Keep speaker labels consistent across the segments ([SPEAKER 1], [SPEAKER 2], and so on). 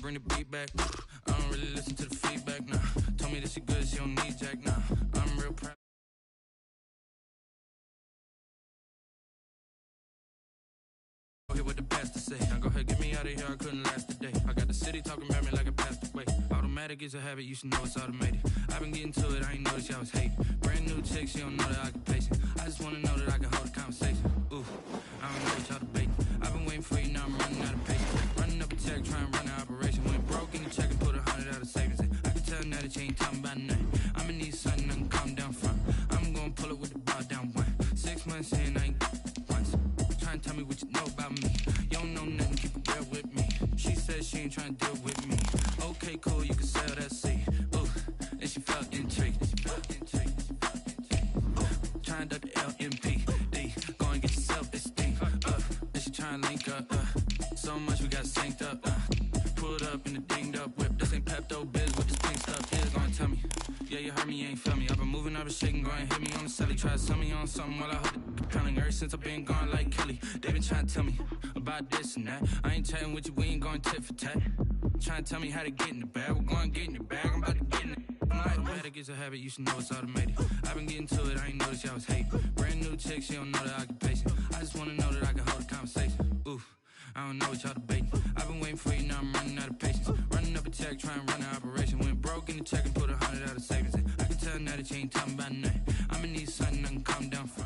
[SPEAKER 1] bring the beat back. I don't really listen to the feedback, nah. Told me that she good, she don't need Jack, nah. I'm real proud. Hear what the pastor say. Now go ahead, get me out of here, I couldn't last a day. I got the city talking about me like a pastor way. Automatic is a habit, you should know it's automated. I've been getting to it, I ain't noticed y'all was hating. Brand new chick, she don't know that I can pace it. I just wanna know that I can hold a conversation. Ooh, I don't know what y'all debating. I've been waiting for you, now I'm running out of patience. Running up a check, trying to run an operation. Went broke in the check and put 100 out of savings. I can tell now that you ain't talking about nothing. I'ma need something, I can calm down front. I'm gonna pull it with the bar down one. 6 months in, I ain't once. Trying to tell me what you know about me. You don't know nothing, keep it real with me. She said she ain't trying to deal with me. Okay, cool, you can sell that seed. Ooh, and she felt intrigued. Trying to duck the LMPD. Go and get your self-esteem. And she trying to link up. So much we got synced up. Pulled up in the dinged up whip. This ain't Pepto-Biz, what this pink stuff is. Gonna tell me. Yeah, you heard me, you ain't feel me. I've been moving, I've been shaking, go and hit me on the celly. Try to sell me on something while I hold it compelling. Ever since I've been gone like Kelly, they been trying to tell me about this and that. I ain't chatting with you, we ain't going tit for tat. Trying to tell me how to get in the bag, we're going to get in the bag, I'm about to get in it. Automatic is a habit, you should know it's automated. I've been getting to it, I ain't noticed y'all was hating. Brand new chick, she don't know that I can pace it. I just wanna know that I can hold a conversation. Ooh, I don't know what y'all debating. I've been waiting for you, now I'm running out of patience. Running up a check, trying to run an operation. Went broke in the check and put 100 out of savings. I can tell now that you ain't talking about nothing. I'ma need something I can calm down from.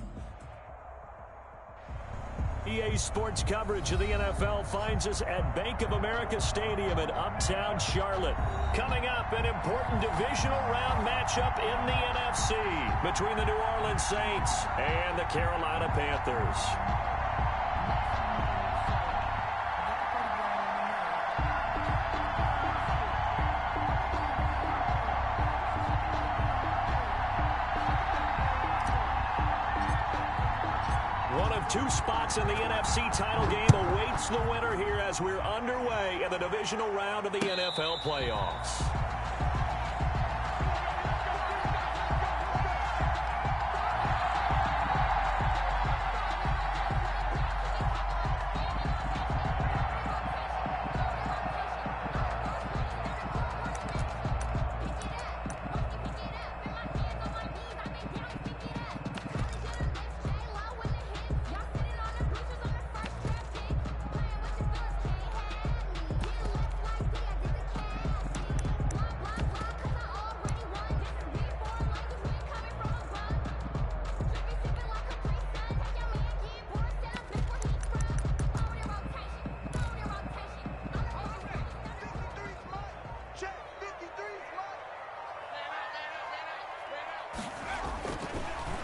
[SPEAKER 2] EA Sports coverage of the NFL finds us at Bank of America Stadium in Uptown Charlotte. Coming up, an important divisional round matchup in the NFC between the New Orleans Saints and the Carolina Panthers. One of two spots in the NFC title game awaits the winner here as we're underway in the divisional round of the NFL playoffs.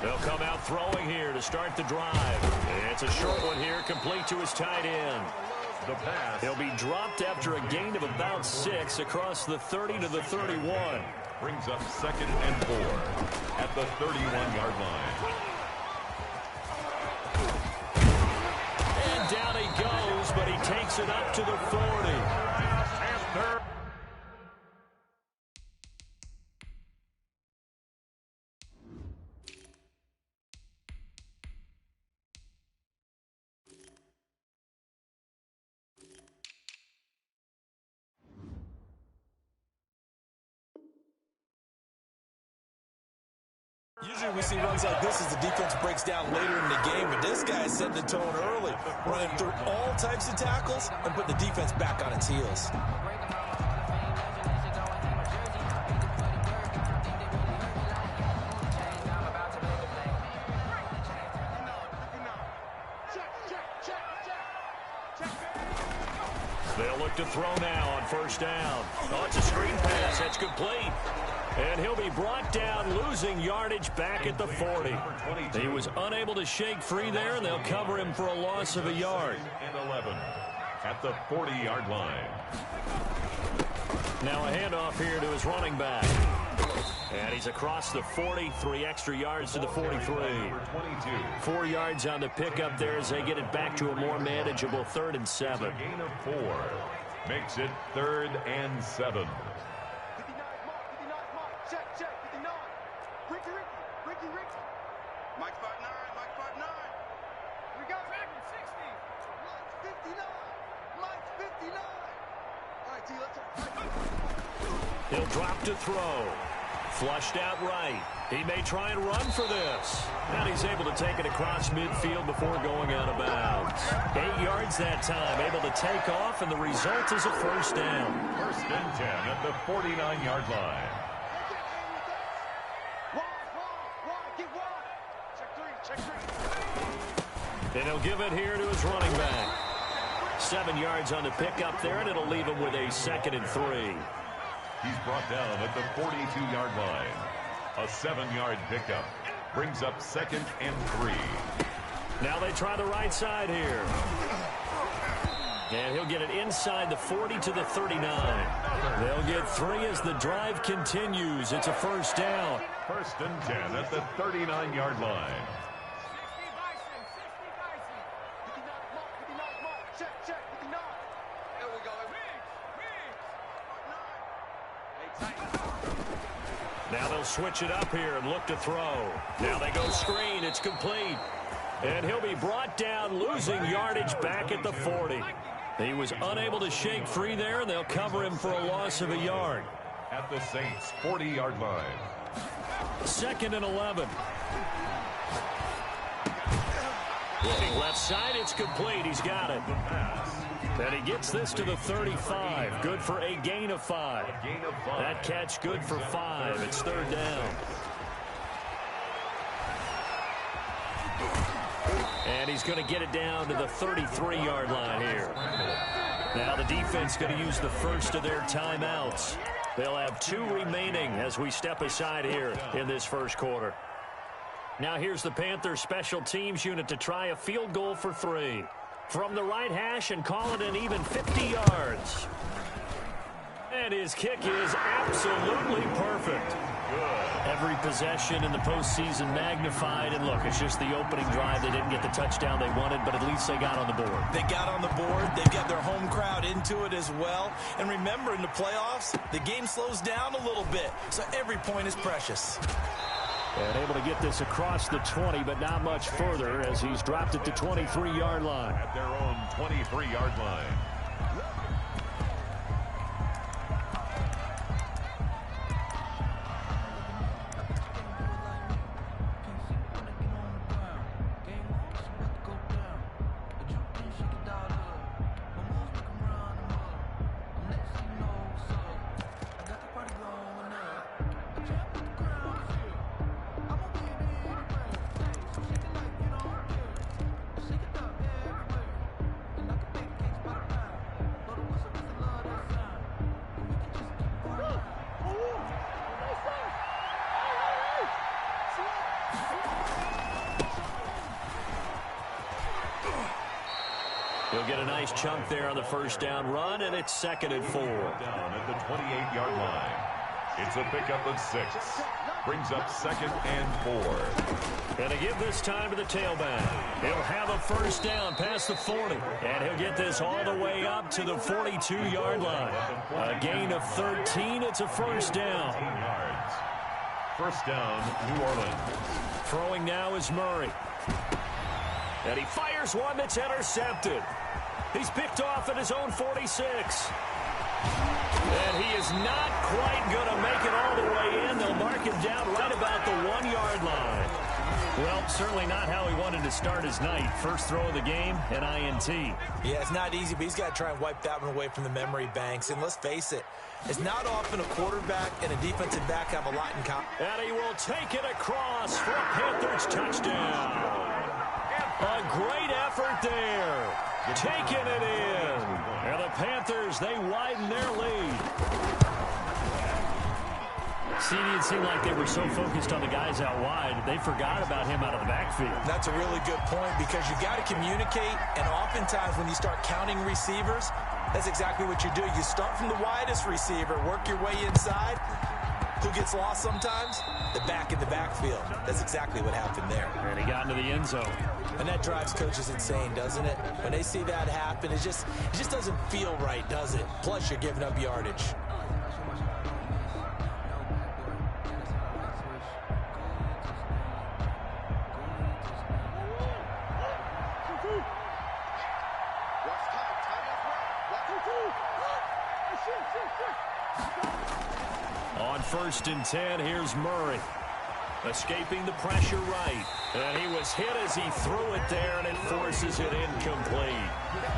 [SPEAKER 2] They'll come out throwing here to start the drive. It's a short one here, complete to his tight end. The pass. He'll be dropped after a gain of about 6 across the 30 to the 31.
[SPEAKER 3] Brings up 2nd and 4 at the 31-yard line.
[SPEAKER 2] And down he goes, but he takes it up to the 40.
[SPEAKER 4] Usually we see runs like this as the defense breaks down later in the game, but this guy is setting the tone early, running through all types of tackles and putting the defense back on its heels.
[SPEAKER 2] They'll look to throw now on first down. Oh, it's a screen pass. That's complete. And he'll be brought down, losing yardage back at the 40. He was unable to shake free there, and they'll cover him for a loss of a yard.
[SPEAKER 3] And 11 at the 40-yard line.
[SPEAKER 2] Now a handoff here to his running back. And he's across the 40, 3 extra yards to the 43. 4 yards on the pickup there as they get it back to a more manageable 3rd and 7.
[SPEAKER 3] A gain of 4 makes it 3rd and 7.
[SPEAKER 5] Mike 5'9", Mike 5'9". We got back in 60. Mike 59. Mike 59.
[SPEAKER 2] He'll drop to throw. Flushed out right. He may try and run for this. And he's able to take it across midfield before going out of bounds. 8 yards that time, able to take off, and the result is a first down.
[SPEAKER 3] 1st and 10 at the 49-yard line.
[SPEAKER 2] And he'll give it here to his running back. 7 yards on the pickup there, and it'll leave him with a 2nd and 3.
[SPEAKER 3] He's brought down at the 42-yard line. A 7-yard pickup brings up 2nd and 3.
[SPEAKER 2] Now they try the right side here. And he'll get it inside the 40 to the 39. They'll get 3 as the drive continues. It's a first down.
[SPEAKER 3] 1st and 10 at the 39-yard line.
[SPEAKER 2] Now they'll switch it up here and look to throw. Now they go screen. It's complete. And he'll be brought down, losing yardage back at the 40. He was unable to shake free there, and they'll cover him for a loss of a yard.
[SPEAKER 3] At the Saints' 40-yard line.
[SPEAKER 2] 2nd and 11. Looking left side, it's complete. He's got it. And he gets this to the 35. Good for a gain of 5. That catch good for 5. It's 3rd down. And he's going to get it down to the 33-yard line here. Now the defense going to use the first of their timeouts. They'll have 2 remaining as we step aside here in this first quarter. Now here's the Panthers special teams unit to try a field goal for 3. From the right hash and call it an even 50 yards. And his kick is absolutely perfect. Good. Every possession in the postseason magnified. And look, it's just the opening drive. They didn't get the touchdown they wanted, but at least they got on the board.
[SPEAKER 4] They got on the board. They've got their home crowd into it as well. And remember, in the playoffs, the game slows down a little bit. So every point is precious.
[SPEAKER 2] And able to get this across the 20, but not much further as he's dropped it to 23-yard line.
[SPEAKER 3] At their own 23-yard line.
[SPEAKER 2] He'll get a nice chunk there on the first down run, and it's 2nd and 4.
[SPEAKER 3] Down at the 28-yard line. It's a pickup of 6. Brings up 2nd and 4.
[SPEAKER 2] And to give this time to the tailback. He'll have a first down past the 40. And he'll get this all the way up to the 42-yard line. A gain of 13. It's a first down.
[SPEAKER 3] 18 yards. First down, New Orleans.
[SPEAKER 2] Throwing now is Murray. And he fires one that's intercepted. He's picked off at his own 46. And he is not quite going to make it all the way in. They'll mark him down right about the 1-yard line. Well, certainly not how he wanted to start his night. First throw of the game, an INT.
[SPEAKER 4] Yeah, it's not easy, but he's got to try and wipe that one away from the memory banks. And let's face it, it's not often a quarterback and a defensive back have a lot in common.
[SPEAKER 2] And he will take it across for a Panthers touchdown. A great effort there. Taking it in. And the Panthers, they widen their lead. It seemed like they were so focused on the guys out wide, they forgot about him out of the backfield.
[SPEAKER 4] That's a really good point because you got to communicate, and oftentimes when you start counting receivers, that's exactly what you do. You start from the widest receiver, work your way inside. Who gets lost sometimes? The back in the backfield. That's exactly what happened there.
[SPEAKER 2] And he got into the end zone.
[SPEAKER 4] And that drives coaches insane, doesn't it? When they see that happen, it just doesn't feel right, does it? Plus, you're giving up yardage.
[SPEAKER 2] On 1st and 10, here's Murray. Escaping the pressure right. And he was hit as he threw it there, and it forces it incomplete.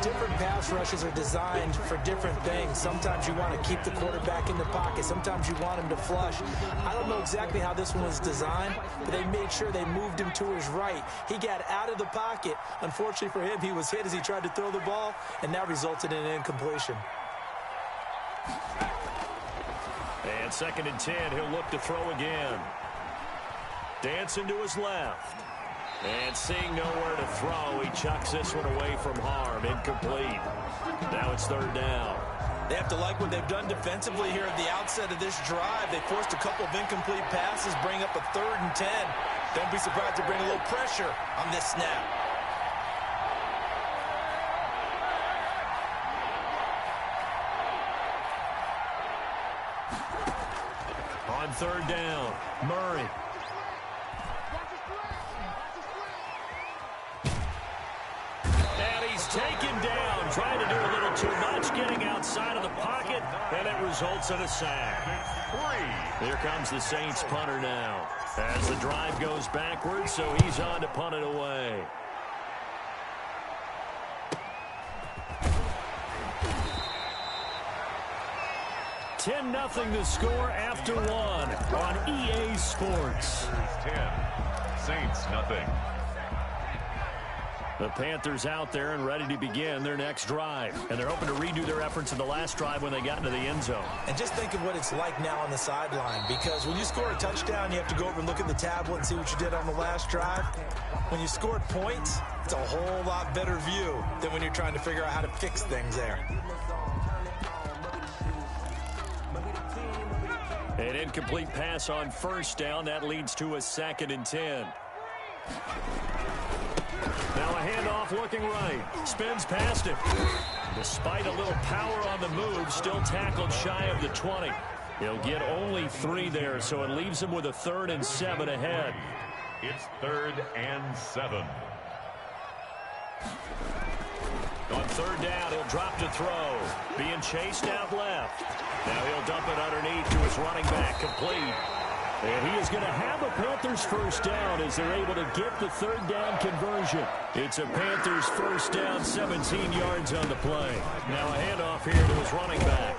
[SPEAKER 4] Different pass rushes are designed for different things. Sometimes you want to keep the quarterback in the pocket. Sometimes you want him to flush. I don't know exactly how this one was designed, but they made sure they moved him to his right. He got out of the pocket. Unfortunately for him, he was hit as he tried to throw the ball, and that resulted in an incompletion.
[SPEAKER 2] And 2nd and 10, he'll look to throw again. Dancing to his left. And seeing nowhere to throw, he chucks this one away from harm. Incomplete. Now it's 3rd down.
[SPEAKER 4] They have to like what they've done defensively here at the outset of this drive. They forced a couple of incomplete passes, bring up a 3rd and 10. Don't be surprised to bring a little pressure on this snap.
[SPEAKER 2] On 3rd down, Murray. Taken down, trying to do a little too much, getting outside of the pocket, and it results in a sack. Here comes the Saints punter now, as the drive goes backwards, so he's on to punt it away. $10-0 the score after 1 on EA Sports.
[SPEAKER 3] 10, Saints nothing.
[SPEAKER 2] The Panthers out there and ready to begin their next drive. And they're hoping to redo their efforts in the last drive when they got into the end zone.
[SPEAKER 4] And just think of what it's like now on the sideline, because when you score a touchdown, you have to go over and look at the tablet and see what you did on the last drive. When you scored points, it's a whole lot better view than when you're trying to figure out how to fix things there.
[SPEAKER 2] An incomplete pass on 1st down. That leads to a 2nd and 10. Now a handoff looking right. Spins past him. Despite a little power on the move, still tackled shy of the 20. He'll get only 3 there, so it leaves him with a 3rd and 7 ahead.
[SPEAKER 3] It's 3rd and 7.
[SPEAKER 2] On 3rd down, he'll drop to throw. Being chased out left. Now he'll dump it underneath to his running back, complete. And he is going to have a Panthers 1st down as they're able to get the 3rd down conversion. It's a Panthers 1st down, 17 yards on the play. Now a handoff here to his running back.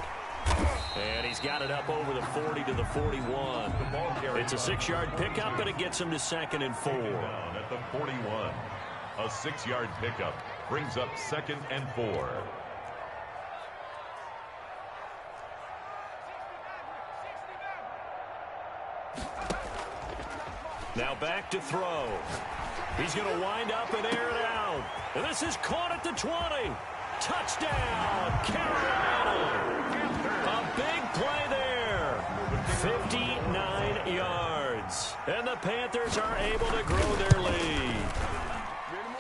[SPEAKER 2] And he's got it up over the 40 to the 41. It's a 6-yard pickup, and it gets him to 2nd and 4.
[SPEAKER 3] Down at the 41. A 6-yard pickup brings up 2nd and 4.
[SPEAKER 2] Now back to throw. He's going to wind up and air it out. And this is caught at the 20. Touchdown, Carolina. A big play there. 59 yards. And the Panthers are able to grow their lead.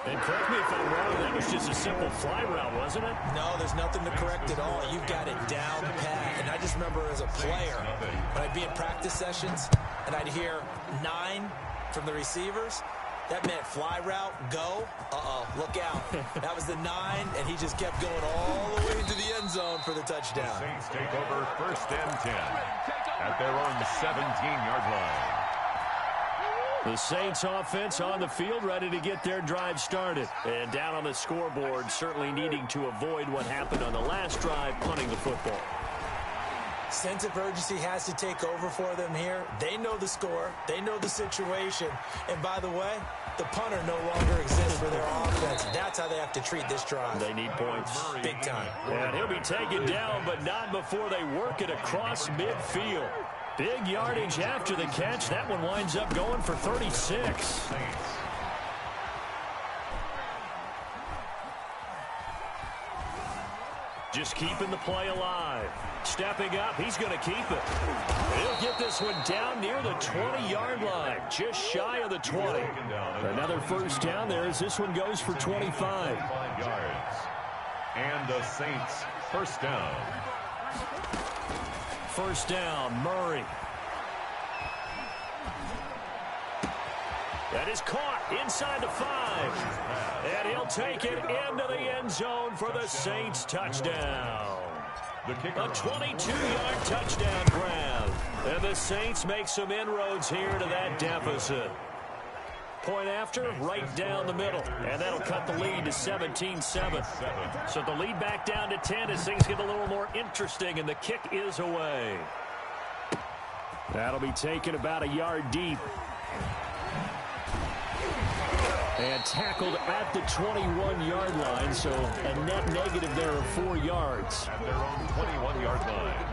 [SPEAKER 2] And correct me if I'm wrong, that was just a simple fly route, wasn't it?
[SPEAKER 4] No, there's nothing to correct at all. You've got it down pat. And I just remember as a player, when I'd be in practice sessions, and I'd hear 9 from the receivers, that meant fly route, go, look out. That was the 9, and he just kept going all the way into the end zone for the touchdown.
[SPEAKER 3] The Saints take over 1st and 10 at their own 17-yard line.
[SPEAKER 2] The Saints offense on the field, ready to get their drive started. And down on the scoreboard, certainly needing to avoid what happened on the last drive, punting the football.
[SPEAKER 4] Sense of urgency has to take over for them here. They know the score. They know the situation. And by the way, the punter no longer exists for their offense. That's how they have to treat this drive.
[SPEAKER 2] They need points.
[SPEAKER 4] Big time.
[SPEAKER 2] And he'll be taken down, but not before they work it across midfield. Big yardage after the catch. That one winds up going for 36. Just keeping the play alive. Stepping up, he's going to keep it. He'll get this one down near the 20-yard line, just shy of the 20. Another 1st down there as this one goes for 25.
[SPEAKER 3] Yards. And the Saints 1st down.
[SPEAKER 2] 1st down, Murray. That is caught inside the 5. And he'll take it into the end zone for the Saints touchdown.
[SPEAKER 3] The kicker.
[SPEAKER 2] A 22-yard touchdown grab. And the Saints make some inroads here to that deficit. Point after, right down the middle. And that'll cut the lead to 17-7. So the lead back down to 10 as things get a little more interesting, and the kick is away. That'll be taken about a yard deep. And tackled at the 21-yard line, so a net negative there of 4 yards.
[SPEAKER 3] At their own 21-yard line.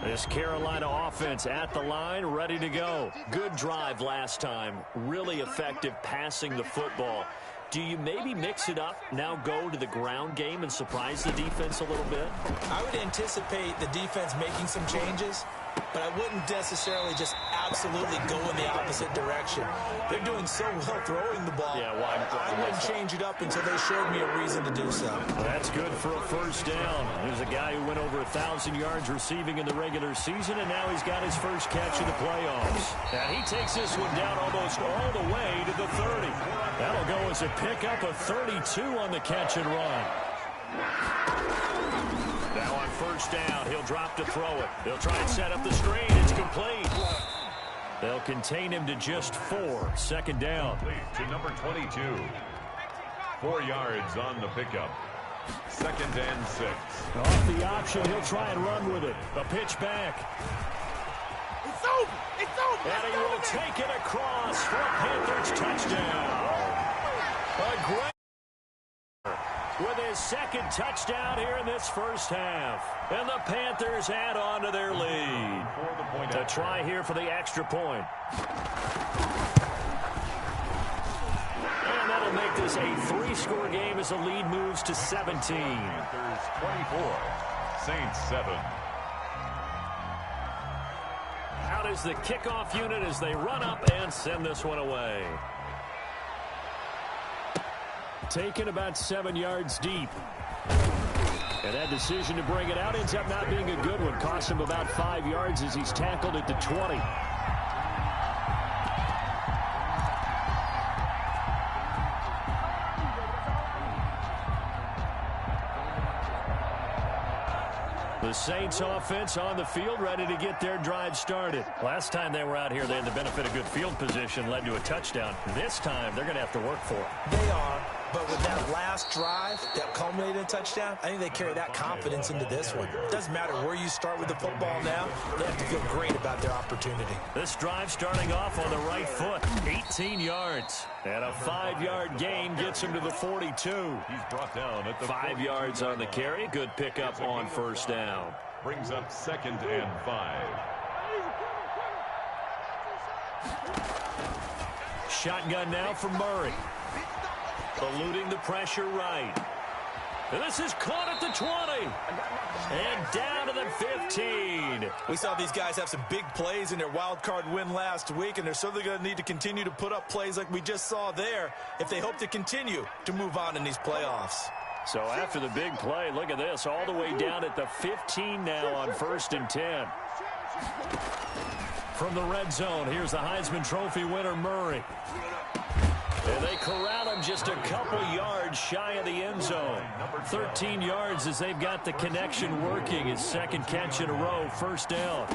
[SPEAKER 2] This Carolina offense at the line, ready to go. Good drive last time. Really effective passing the football. Do you maybe mix it up, now go to the ground game and surprise the defense a little bit?
[SPEAKER 4] I would anticipate the defense making some changes, but I wouldn't necessarily just absolutely go in the opposite direction. They're doing so well throwing the ball.
[SPEAKER 2] Yeah, why?
[SPEAKER 4] I wouldn't change it up until they showed me a reason to do so.
[SPEAKER 2] Well, that's good for a first down. There's a guy who went over 1,000 yards receiving in the regular season, and now he's got his first catch of the playoffs. And he takes this one down almost all the way to the 30. That'll go as a pickup of 32 on the catch and run. Now on first down, he'll drop to throw it. He'll try and set up the screen. It's complete. They'll contain him to just 4. Second down.
[SPEAKER 3] To number 22. 4 yards on the pickup. 2nd and 6.
[SPEAKER 2] Off the option, he'll try and run with it. A pitch back.
[SPEAKER 5] It's over. It's over.
[SPEAKER 2] And he will take it across for a Panthers touchdown. A great with his second touchdown here in this first half. And the Panthers add on to their lead. To try here for the extra point. And that'll make this a 3-score game as the lead moves to 17.
[SPEAKER 3] Panthers 24, Saints 7.
[SPEAKER 2] Out is the kickoff unit as they run up and send this one away. Taken about 7 yards deep. And that decision to bring it out ends up not being a good one. Cost him about 5 yards as he's tackled at the 20. The Saints offense on the field, ready to get their drive started. Last time they were out here, they had the benefit of good field position, led to a touchdown. This time, they're going to have to work for it.
[SPEAKER 4] They are, but with that last drive that culminated in a touchdown, I think they carry that confidence into this one. It doesn't matter where you start with the football now. They have to feel great about their opportunity.
[SPEAKER 2] This drive starting off on the right foot, 18 yards. And a 5-yard gain gets him to the 42.
[SPEAKER 3] He's brought down at the
[SPEAKER 2] 5 yards on the carry. Good pickup on first down.
[SPEAKER 3] Brings up 2nd and 5.
[SPEAKER 2] Shotgun now for Murray. Eluding the pressure right. And this is caught at the 20. And down to the 15.
[SPEAKER 4] We saw these guys have some big plays in their wild card win last week, and they're certainly going to need to continue to put up plays like we just saw there if they hope to continue to move on in these playoffs.
[SPEAKER 2] So after the big play, look at this, all the way down at the 15 now on 1st and 10. From the red zone, here's the Heisman Trophy winner, Murray. And they corral him just a couple yards shy of the end zone. 13 yards as they've got the connection working. His second catch in a row, first down.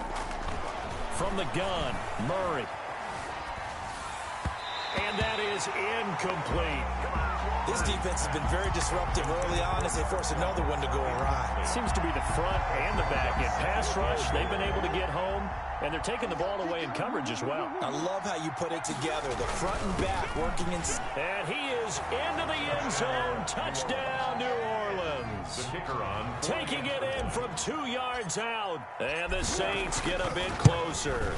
[SPEAKER 2] From the gun, Murray. And that is incomplete.
[SPEAKER 4] This defense has been very disruptive early on as they force another one to go awry.
[SPEAKER 2] It seems to be the front and the back. In pass rush, they've been able to get home, and they're taking the ball away in coverage as well.
[SPEAKER 4] I love how you put it together. The front and back working in.
[SPEAKER 2] And he is into the end zone. Touchdown, New Orleans.
[SPEAKER 3] The kicker on.
[SPEAKER 2] Taking it in from 2 yards out. And the Saints get a bit closer.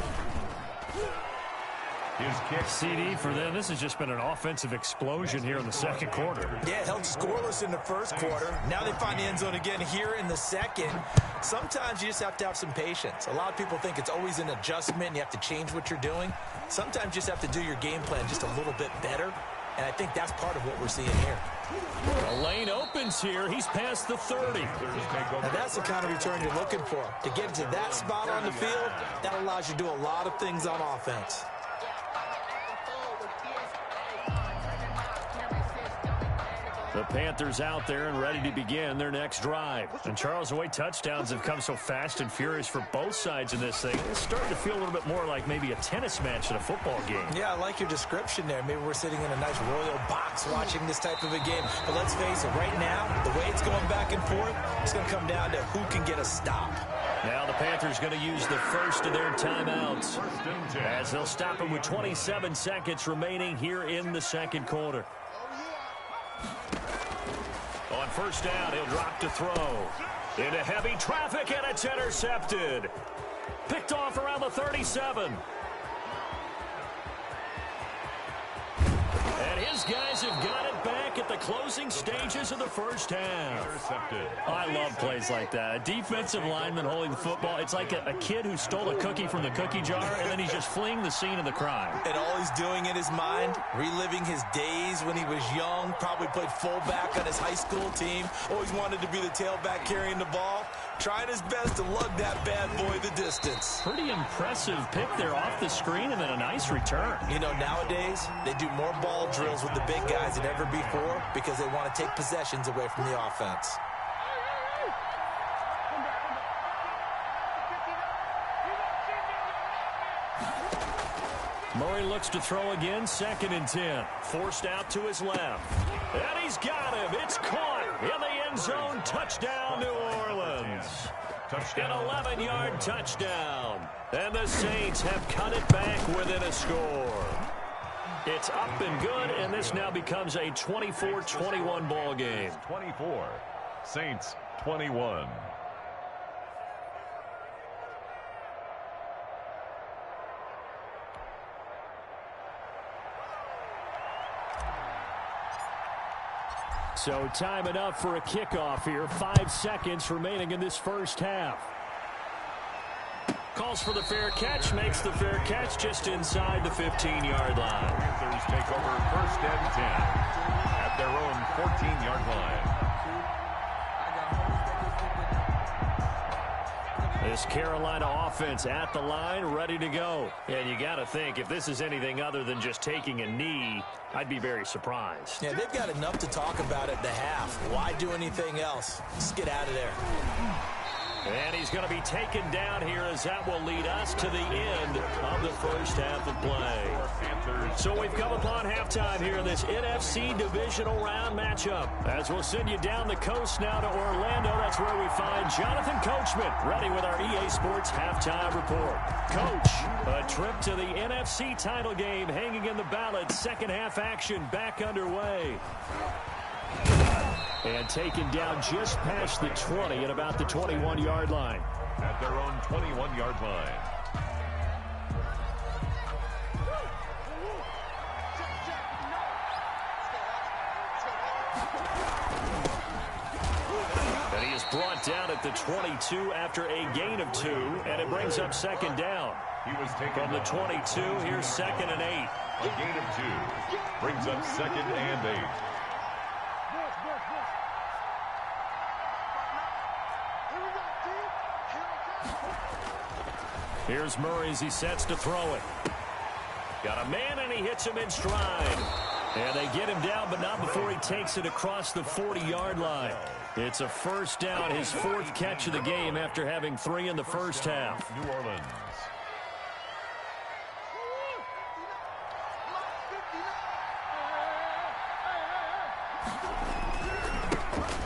[SPEAKER 3] His kick.
[SPEAKER 2] CD for them. This has just been an offensive explosion here in the second quarter.
[SPEAKER 4] Yeah, held scoreless in the first quarter. Now they find the end zone again here in the second. Sometimes you just have to have some patience. A lot of people think it's always an adjustment. You have to change what you're doing. Sometimes you just have to do your game plan just a little bit better. And I think that's part of what we're seeing here.
[SPEAKER 2] The lane opens here. He's past the 30.
[SPEAKER 4] Now that's the kind of return you're looking for. To get to that spot on the field, that allows you to do a lot of things on offense.
[SPEAKER 2] The Panthers out there and ready to begin their next drive. And Charles, the way touchdowns have come so fast and furious for both sides in this thing, it's starting to feel a little bit more like maybe a tennis match than a football game.
[SPEAKER 4] Yeah, I like your description there. Maybe we're sitting in a nice royal box watching this type of a game. But let's face it, right now, the way it's going back and forth, it's going to come down to who can get a stop.
[SPEAKER 2] Now the Panthers going to use the first of their timeouts as they'll stop it with 27 seconds remaining here in the second quarter. On first down, he'll drop to throw. Into heavy traffic, and it's intercepted. Picked off around the 37. And his guys have got it back at the closing stages of the first half.
[SPEAKER 3] Intercepted.
[SPEAKER 2] I love plays like that. A defensive lineman holding the football. It's like a kid who stole a cookie from the cookie jar, and then he's just fleeing the scene of the crime.
[SPEAKER 4] And all he's doing in his mind, reliving his days when he was young, probably played fullback on his high school team, always wanted to be the tailback carrying the ball, trying his best to lug that bad boy the distance.
[SPEAKER 2] Pretty impressive pick there off the screen, and then a nice return.
[SPEAKER 4] You know, nowadays, they do more ball drills with the big guys than ever before because they want to take possessions away from the offense.
[SPEAKER 2] Murray looks to throw again, 2nd and 10. Forced out to his left. And he's got him. It's caught in the end zone. Touchdown, New Orleans. An 11-yard touchdown. And the Saints have cut it back within a score. It's up and good, and this now becomes a 24-21 ball game.
[SPEAKER 3] 24. Saints 21.
[SPEAKER 2] So time enough for a kickoff here. 5 seconds remaining in this first half. Calls for the fair catch, makes the fair catch just inside the 15-yard line.
[SPEAKER 3] Panthers take over 1st and 10 at their own 14-yard line.
[SPEAKER 2] This Carolina offense at the line, ready to go. And you got to think, if this is anything other than just taking a knee, I'd be very surprised.
[SPEAKER 4] Yeah, they've got enough to talk about at the half. Why do anything else? Just get out of there.
[SPEAKER 2] And he's going to be taken down here as that will lead us to the end of the first half of play. So we've come upon halftime here in this NFC divisional round matchup. As we'll send you down the coast now to Orlando, that's where we find Jonathan Coachman ready with our EA Sports halftime report. Coach, a trip to the NFC title game hanging in the balance. Second half action back underway. And taken down just past the 20 at about the 21-yard line.
[SPEAKER 3] At their own 21-yard line.
[SPEAKER 2] And he is brought down at the 22 after a gain of 2, and it brings up 2nd down.
[SPEAKER 3] He was taken
[SPEAKER 2] From the 22, here's 2nd and 8.
[SPEAKER 3] A gain of 2 brings up 2nd and 8.
[SPEAKER 2] Here's Murray as he sets to throw it. Got a man, and he hits him in stride. And they get him down, but not before he takes it across the 40-yard line. It's a first down, his 4th catch of the game after having 3 in the first half.
[SPEAKER 3] New Orleans.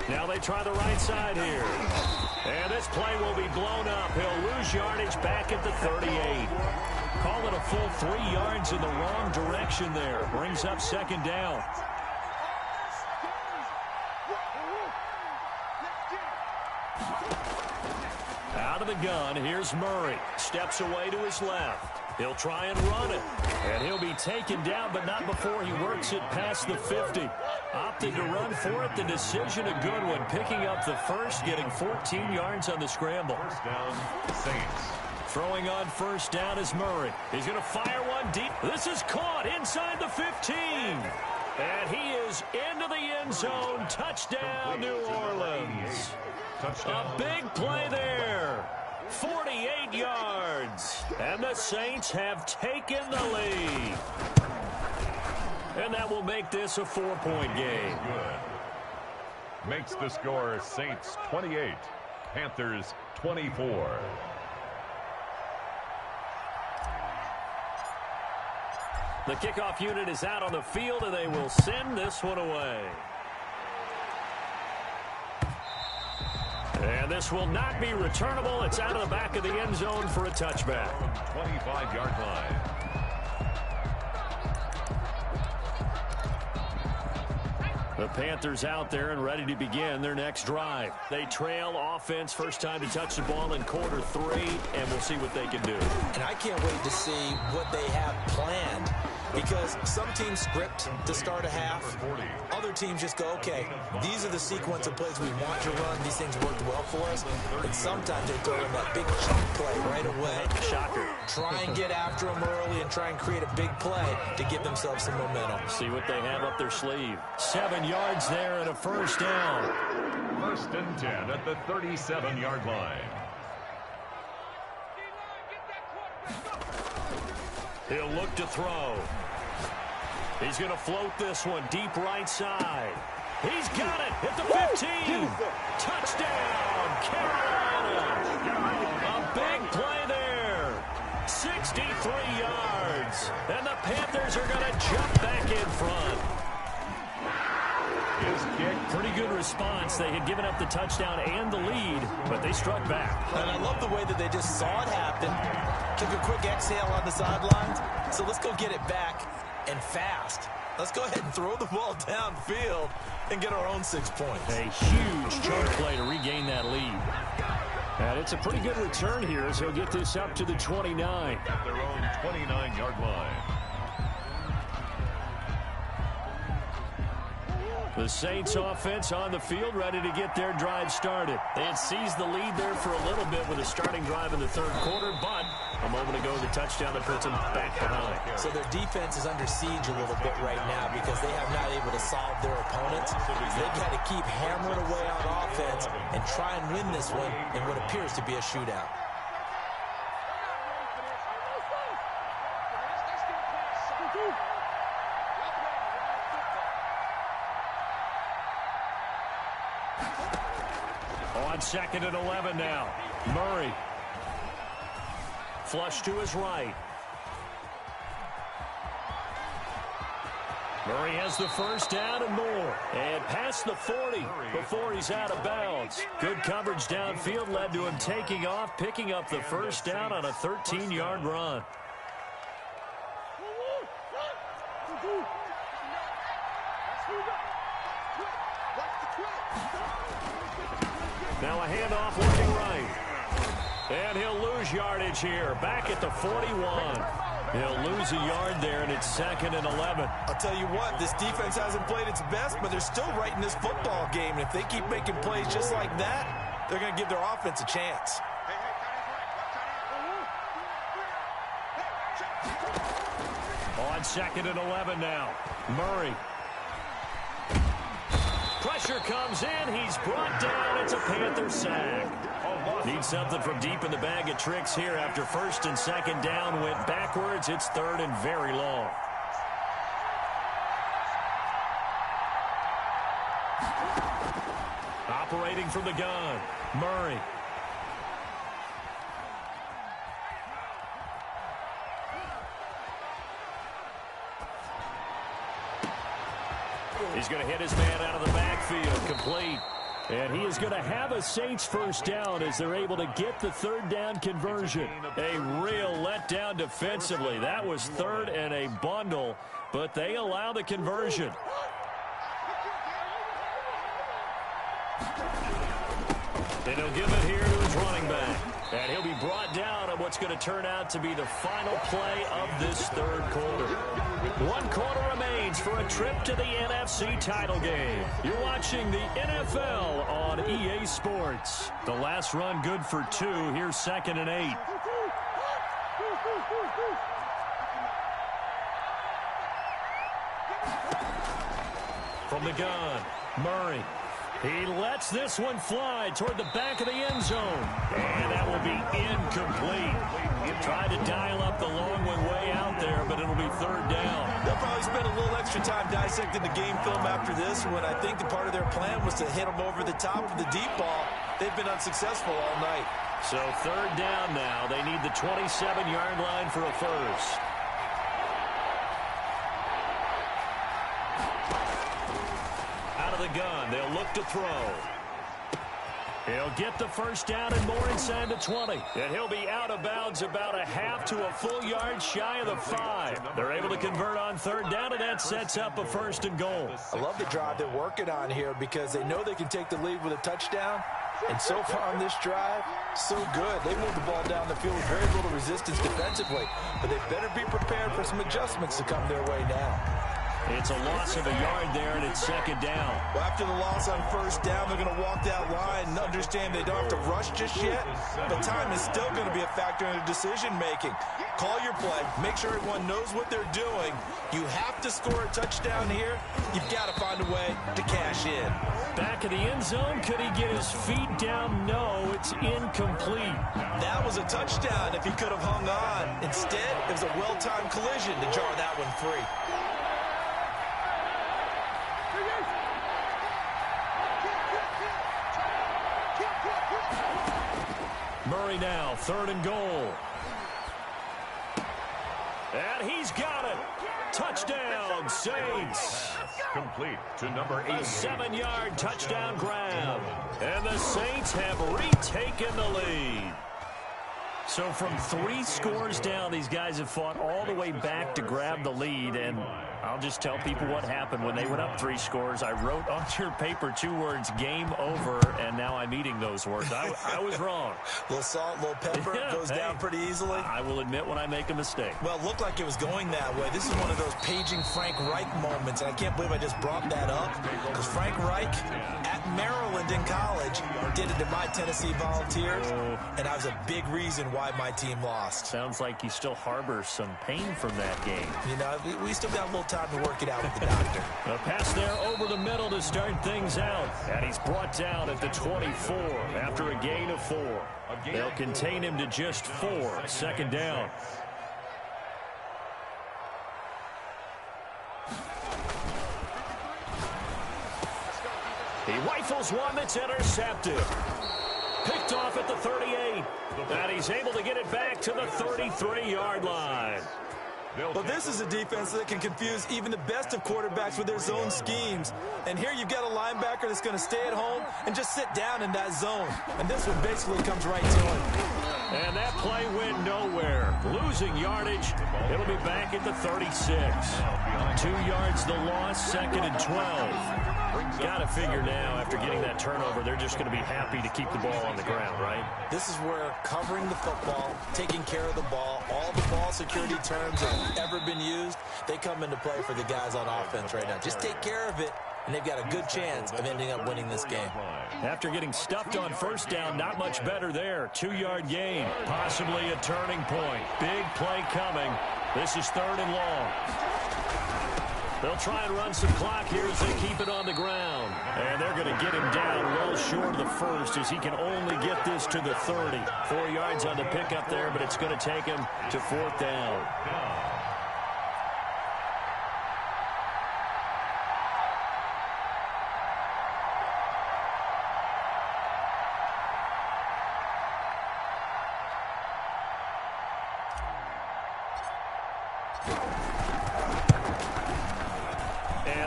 [SPEAKER 2] Now they try the right side here. And this play will be blown up. He'll lose yardage back at the 38. Call it a full 3 yards in the wrong direction there. Brings up 2nd down. Out of the gun, here's Murray. Steps away to his left. He'll try and run it. And he'll be taken down, but not before he works it past the 50. Opted to run for it. The decision a good one. Picking up the first, getting 14 yards on the scramble.
[SPEAKER 3] First down, Saints.
[SPEAKER 2] Throwing on first down is Murray. He's going to fire one deep. This is caught inside the 15. And he is into the end zone. Touchdown, New Orleans.
[SPEAKER 3] Touchdown.
[SPEAKER 2] A big play there. 48 yards. And the Saints have taken the lead. And that will make this a 4-point game.
[SPEAKER 3] Good. makes the score Saints 28, Panthers 24.
[SPEAKER 2] The kickoff unit is out on the field, and they will send this one away. And this will not be returnable. It's out of the back of the end zone for a touchback.
[SPEAKER 3] 25-yard line.
[SPEAKER 2] The Panthers out there and ready to begin their next drive. They trail offense, first time to touch the ball in quarter 3, and we'll see what they can do.
[SPEAKER 4] And I can't wait to see what they have planned, because some teams script to start a half. Other teams just go, okay, these are the sequence of plays we want to run. These things worked well for us. And sometimes they throw in that big chunk play right away.
[SPEAKER 2] Shocker.
[SPEAKER 4] Try and get after them early and try and create a big play to give themselves some momentum.
[SPEAKER 2] See what they have up their sleeve. 7 yards there and a first down.
[SPEAKER 3] 1st and 10 at the 37-yard line.
[SPEAKER 2] He'll look to throw. He's going to float this one deep right side. He's got it at the 15. Touchdown, Carolina. A big play there. 63 yards. And the Panthers are going to jump back in front.
[SPEAKER 3] His kick.
[SPEAKER 2] Pretty good response. They had given up the touchdown and the lead, but they struck back.
[SPEAKER 4] And I love the way that they just saw it happen. Took a quick exhale on the sidelines. So let's go get it back and fast. Let's go ahead and throw the ball downfield and get our own 6 points.
[SPEAKER 2] A huge chunk play to regain that lead. And it's a pretty good return here as he'll get this up to the 29.
[SPEAKER 3] At their own 29-yard line.
[SPEAKER 2] The Saints offense on the field, ready to get their drive started. They had seized the lead there for a little bit with a starting drive in the 3rd quarter, but a moment ago the touchdown that puts them back behind.
[SPEAKER 4] So their defense is under siege a little bit right now because they have not able to solve their opponents. They've got to keep hammering away on offense and try and win this one in what appears to be a shootout.
[SPEAKER 2] On 2nd and 11 now. Murray. Flush to his right. Murray has the first down and more. And past the 40 before he's out of bounds. Good coverage downfield led to him taking off, picking up the first down on a 13-yard run. Now a handoff looking right. And he'll lose yardage here. Back at the 41. He'll lose a yard there, and it's 2nd and 11.
[SPEAKER 4] I'll tell you what, this defense hasn't played its best, but they're still right in this football game. And if they keep making plays just like that, they're going to give their offense a chance.
[SPEAKER 2] On 2nd and 11 now. Murray. Pressure comes in. He's brought down. It's a Panther sack. Needs something from deep in the bag of tricks here after 1st and 2nd down. Went backwards. It's 3rd and very long. Operating from the gun. Murray. He's going to hit his man out of the backfield. Complete. And he is going to have a Saints first down as they're able to get the 3rd down conversion. A real letdown defensively. That was 3rd and a bundle, but they allow the conversion. And he'll give it here to his running back. And he'll be brought down on what's going to turn out to be the final play of this 3rd quarter. 1 quarter remains for a trip to the NFC title game. You're watching the NFL on EA Sports. The last run good for 2. Here's 2nd and 8. From the gun, Murray. He lets this one fly toward the back of the end zone. And that will be incomplete. Tried to dial up the long one way out there. there, but it'll be third down.
[SPEAKER 4] They'll probably spend a little extra time dissecting the game film after this one. I think the part of their plan was to hit them over the top with the deep ball. They've been unsuccessful all night.
[SPEAKER 2] So third down now. They need the 27-yard line for a first. Out of the gun, they'll look to throw. He'll get the first down and more inside the 20. And he'll be out of bounds about a half to a full yard shy of the 5. They're able to convert on third down, and that sets up a first and goal.
[SPEAKER 4] I love the drive they're working on here because they know they can take the lead with a touchdown. And so far on this drive, so good. They moved the ball down the field with very little resistance defensively. But they better be prepared for some adjustments to come their way now.
[SPEAKER 2] It's a loss of a yard there, and it's second down.
[SPEAKER 4] Well, after the loss on first down, they're going to walk that line and understand they don't have to rush just yet, but time is still going to be a factor in their decision-making. Call your play. Make sure everyone knows what they're doing. You have to score a touchdown here. You've got to find a way to cash in.
[SPEAKER 2] Back of the end zone. Could he get his feet down? No, it's incomplete.
[SPEAKER 4] That was a touchdown if he could have hung on. Instead, it was a well-timed collision to jar that one free.
[SPEAKER 2] Murray now, third and goal. And he's got it. Touchdown, Saints.
[SPEAKER 3] Complete to number 8.
[SPEAKER 2] A 7-yard touchdown grab. And the Saints have retaken the lead. So from 3 scores down, these guys have fought all the way back to grab the lead. And I'll just tell people what happened when they went up 3 scores. I wrote on your paper 2 words, game over, and now I'm eating those words. I was wrong.
[SPEAKER 4] A little salt, a little pepper, goes down pretty easily.
[SPEAKER 2] I will admit when I make a mistake.
[SPEAKER 4] Well, it looked like it was going that way. This is one of those paging Frank Reich moments, and I can't believe I just brought that up, because Frank Reich at Maryland in college did it to my Tennessee Volunteers, and I was a big reason why my team lost.
[SPEAKER 2] Sounds like you still harbor some pain from that game.
[SPEAKER 4] You know, we still got a little time to work it out with the doctor.
[SPEAKER 2] A pass there over the middle to start things out. And he's brought down at the 24 after a gain of 4. They'll contain him to just 4. Second down. He rifles one that's intercepted. Picked off at the 38. And he's able to get it back to the 33-yard line.
[SPEAKER 4] Well, this is a defense that can confuse even the best of quarterbacks with their zone schemes. And here you've got a linebacker that's going to stay at home and just sit down in that zone. And this one basically comes right to him.
[SPEAKER 2] And that play went nowhere. Losing yardage. It'll be back at the 36. 2 yards the loss, second and 12. Got to figure now, after getting that turnover, they're just going to be happy to keep the ball on the ground, right?
[SPEAKER 4] This is where covering the football, taking care of the ball, all the ball security terms that have ever been used, they come into play for the guys on offense right now. Just take care of it, and they've got a good chance of ending up winning this game.
[SPEAKER 2] After getting stuffed on first down, not much better there. 2-yard gain, possibly a turning point. Big play coming. This is third and long. They'll try and run some clock here as they keep it on the ground. And they're going to get him down well short of the first as he can only get this to the 30. 4 yards on the pickup there, but it's going to take him to fourth down.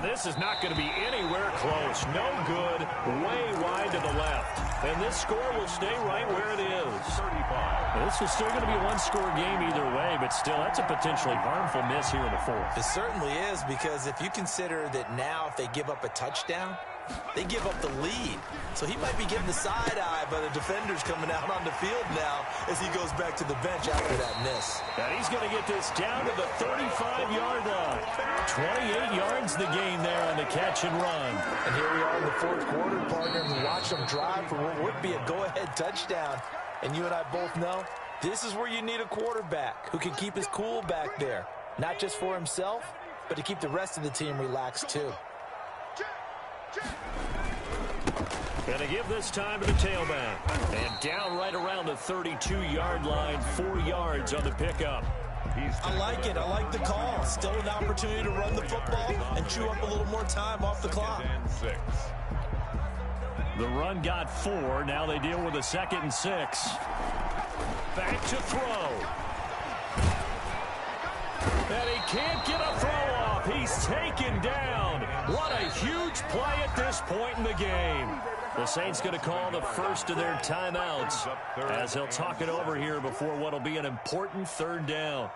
[SPEAKER 2] This is not going to be anywhere close. No good. Way wide to the left. And this score will stay right where it is. This is still going to be a one-score game either way, but still, that's a potentially harmful miss here in the fourth.
[SPEAKER 4] It certainly is, because if you consider that now if they give up a touchdown, they give up the lead. So he might be getting the side eye by the defenders coming out on the field now as he goes back to the bench after that miss.
[SPEAKER 2] And he's going to get this down to the 35-yard line. 28 yards the gain there on the catch and run.
[SPEAKER 4] And here we are in the fourth quarter, partner, and watch them drive for what would be a go-ahead touchdown. And you and I both know this is where you need a quarterback who can keep his cool back there. Not just for himself, but to keep the rest of the team relaxed too.
[SPEAKER 2] Going to give this time to the tailback. And down right around the 32-yard line, 4 yards on the pickup.
[SPEAKER 4] I like it. I like the call. Still an opportunity to run the football and chew up a little more time off the clock.
[SPEAKER 2] The run got 4. Now they deal with a 2nd and 6. Back to throw. And he can't get a throw off. He's taken down. What a huge play at this point in the game. The Saints going to call the first of their timeouts as they'll talk it over here before what will be an important 3rd down.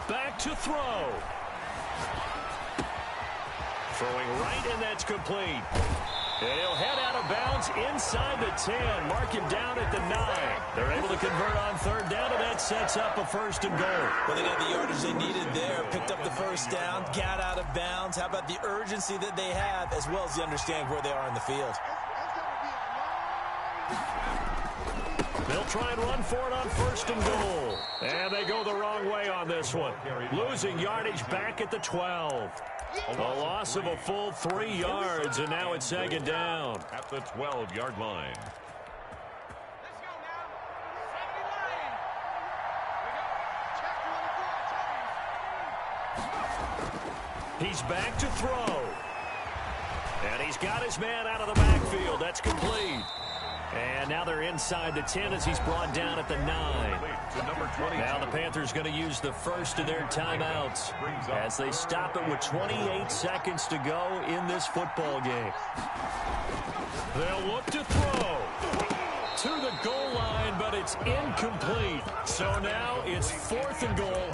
[SPEAKER 2] Back to throw. Throwing right, and that's complete. And he'll head out of bounds inside the 10. Mark him down at the 9. They're able to convert on 3rd down, and that sets up a 1st and goal.
[SPEAKER 4] Well, they got the yardage they needed there. Picked up the 1st down, got out of bounds. How about the urgency that they have, as well as the understanding where they are in the field?
[SPEAKER 2] They'll try and run for it on 1st and goal. And they go the wrong way on this one. Losing yardage back at the 12. A loss of a full 3 yards, and now it's 2nd down.
[SPEAKER 3] At the 12-yard line.
[SPEAKER 5] Let's go now. 70 line.
[SPEAKER 2] He's back to throw. And he's got his man out of the backfield. That's complete. And now they're inside the 10 as he's brought down at the 9. Now the Panthers going to use the first of their timeouts as they stop it with 28 seconds to go in this football game. They'll look to throw to the goal line, but it's incomplete. So now it's 4th and goal.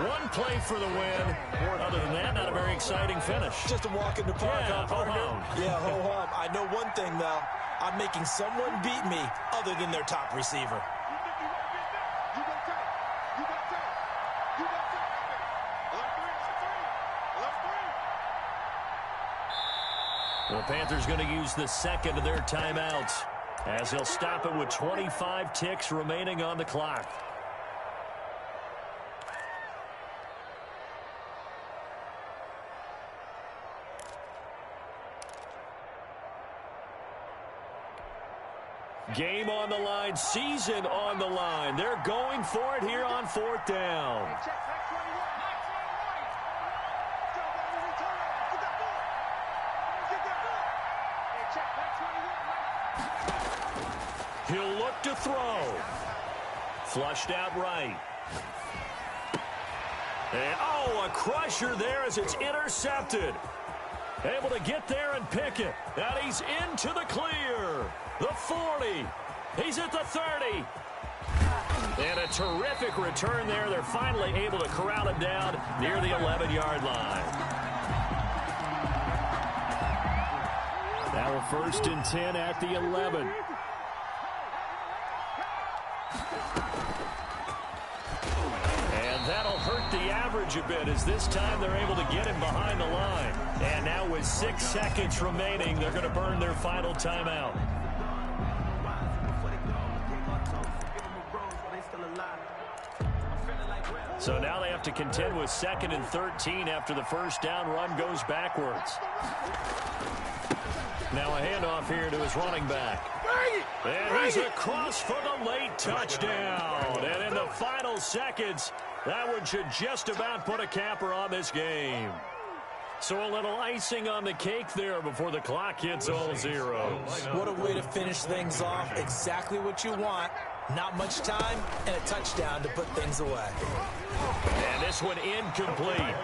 [SPEAKER 2] 1 play for the win. Other than that, not a very exciting finish.
[SPEAKER 4] Just a walk in the park,
[SPEAKER 2] Yeah,
[SPEAKER 4] partner.
[SPEAKER 2] ho-hum.
[SPEAKER 4] Yeah, ho-hum. I know one thing, though. I'm making someone beat me other than their top receiver.
[SPEAKER 2] The Panthers going to use the 2nd of their timeouts as they'll stop it with 25 ticks remaining on the clock. Game on the line, season on the line. They're going for it here on 4th down. He'll look to throw. Flushed out right. And, oh, a crusher there as it's intercepted. Able to get there and pick it. And he's into the clear. The 40. He's at the 30. And a terrific return there. They're finally able to corral it down near the 11-yard line. Now a 1st and 10 at the 11. And that'll hurt the average a bit as this time they're able to get him behind the line. And now with 6 seconds remaining, they're going to burn their final timeout. So now they have to contend with 2nd and 13 after the 1st down run goes backwards. Now a handoff here to his running back. And he's across for the late touchdown. And in the final seconds, that one should just about put a capper on this game. So a little icing on the cake there before the clock hits all zeros.
[SPEAKER 4] What a way to finish things off. Exactly what you want. Not much time and a touchdown to put things away.
[SPEAKER 2] And this one incomplete.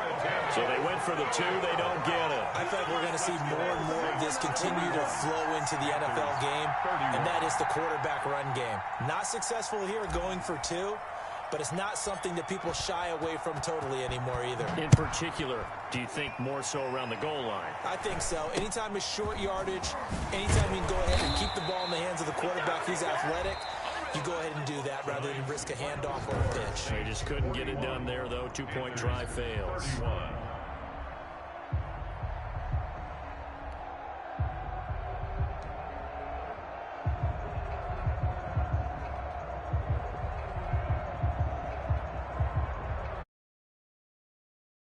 [SPEAKER 2] So they went for the 2. They don't get it.
[SPEAKER 4] I feel like we're going to see more and more of this continue to flow into the NFL game, and that is the quarterback run game. Not successful here going for 2, but it's not something that people shy away from totally anymore either.
[SPEAKER 2] In particular, do you think more so around the goal line?
[SPEAKER 4] I think so. Anytime it's short yardage, anytime you can go ahead and keep the ball in the hands of the quarterback, he's athletic. you go ahead and do that rather than risk a handoff or a pitch.
[SPEAKER 2] They just couldn't get it done there, though. 2-point try fails.
[SPEAKER 3] 31.